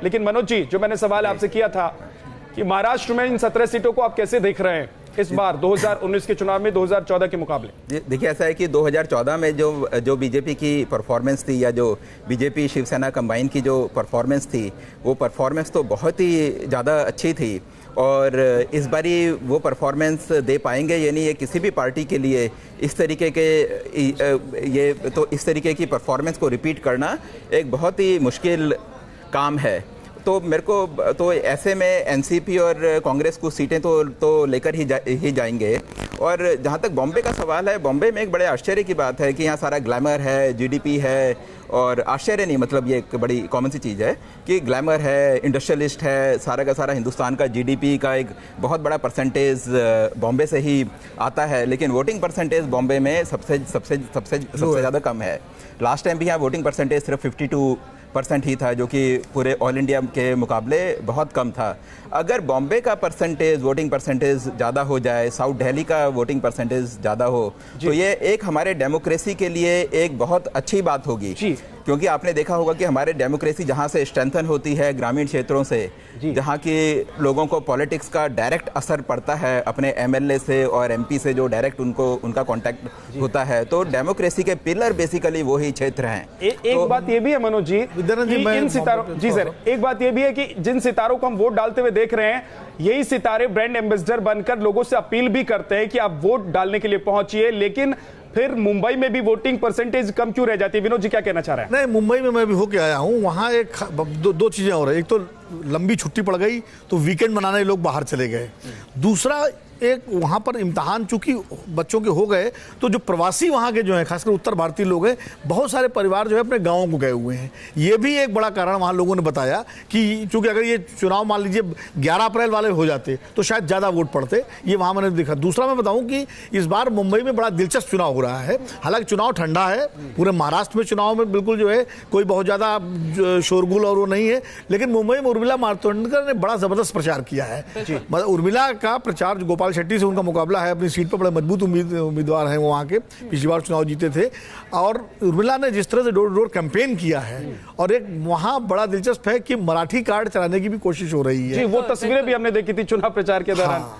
लेकिन मनोज जी, जो मैंने सवाल आपसे किया था कि महाराष्ट्र में इन 17 सीटों को आप कैसे देख रहे हैं इस बार 2019 के चुनाव में 2014 के मुकाबले? देखिए, ऐसा है कि 2014 में जो बीजेपी की परफॉर्मेंस थी, या जो बीजेपी शिवसेना कंबाइन की जो परफॉर्मेंस थी, वो परफॉर्मेंस तो बहुत ही ज़्यादा अच्छी थी। और इस बारी वो परफॉर्मेंस दे पाएंगे ये नहीं, ये किसी भी पार्टी के लिए इस तरीके की परफॉर्मेंस को रिपीट करना एक बहुत ही मुश्किल काम है। तो मेरे को तो ऐसे में एनसीपी और कांग्रेस कुछ सीटें तो लेकर ही जाएंगे। और जहाँ तक बॉम्बे का सवाल है, बॉम्बे में एक बड़े आश्चर्य की बात है कि यहाँ सारा ग्लैमर है, जीडीपी है, और आश्चर्य नहीं, मतलब ये एक बड़ी कॉमन सी चीज़ है कि ग्लैमर है, इंडस्ट्रियलिस्ट है, सारा का सारा हिंदुस्तान का जीडीपी का एक बहुत बड़ा परसेंटेज बॉम्बे से ही आता है। लेकिन वोटिंग परसेंटेज बॉम्बे में सबसे ज़्यादा कम है। लास्ट टाइम भी यहाँ वोटिंग परसेंटेज सिर्फ 52% ही था, जो कि पूरे ऑल इंडिया के मुकाबले बहुत कम था। अगर बॉम्बे का वोटिंग परसेंटेज ज़्यादा हो जाए, साउथ दिल्ली का वोटिंग परसेंटेज ज़्यादा हो, तो ये एक हमारे डेमोक्रेसी के लिए एक बहुत अच्छी बात होगी। क्योंकि आपने देखा होगा कि हमारे डेमोक्रेसी जहाँ से स्ट्रेंथन होती है ग्रामीण क्षेत्रों से, जहाँ के लोगों को पॉलिटिक्स का डायरेक्ट असर पड़ता है अपने एमएलए से और एमपी से, जो डायरेक्ट उनका कांटेक्ट होता है, तो डेमोक्रेसी के पिलर बेसिकली वो ही क्षेत्र हैं। एक बात ये भी है मनोज जी, इन सितारों जी सर, एक बात ये भी है कि जिन सितारों को हम वोट डालते हुए देख रहे हैं, यही सितारे ब्रांड एम्बेसडर बनकर लोगों से अपील भी करते हैं कि आप वोट डालने के लिए पहुंचिए, लेकिन फिर मुंबई में भी वोटिंग परसेंटेज कम क्यों रह जाती है? विनोद जी क्या कहना चाह रहे हैं? नहीं, मुंबई में मैं भी होके आया हूँ। वहाँ एक दो चीजें हो रही, एक तो लंबी छुट्टी पड़ गई तो वीकेंड मनाने लोग बाहर चले गए। दूसरा, एक वहाँ पर इम्तहान चूंकि बच्चों के हो गए, तो जो प्रवासी वहाँ के जो हैं, खासकर उत्तर भारतीय लोग हैं, बहुत सारे परिवार जो है अपने गाँवों को गए हुए हैं। ये भी एक बड़ा कारण वहाँ लोगों ने बताया कि चूंकि अगर ये चुनाव मान लीजिए 11 अप्रैल वाले हो जाते तो शायद ज़्यादा वोट पड़ते, ये वहाँ मैंने देखा। दूसरा मैं बताऊँ कि इस बार मुंबई में बड़ा दिलचस्प चुनाव हो रहा है। हालांकि चुनाव ठंडा है, पूरे महाराष्ट्र में चुनाव में बिल्कुल जो है कोई बहुत ज़्यादा शोरगुल और वो नहीं है, लेकिन मुंबई में उर्मिला मातोंडकर ने बड़ा ज़बरदस्त प्रचार किया है। मतलब उर्मिला का प्रचार, गोपाल शेट्टी से उनका मुकाबला है, अपनी सीट पर बड़े मजबूत उम्मीदवार हैं वो वहाँ के, पिछली बार चुनाव जीते थे। और उर्मिला ने जिस तरह से डोर डोर कैंपेन किया है, और एक वहाँ बड़ा दिलचस्प है कि मराठी कार्ड चलाने की भी कोशिश हो रही है। जी, वो तस्वीरें भी हमने देखी थी चुनाव प्रचार के दौरान।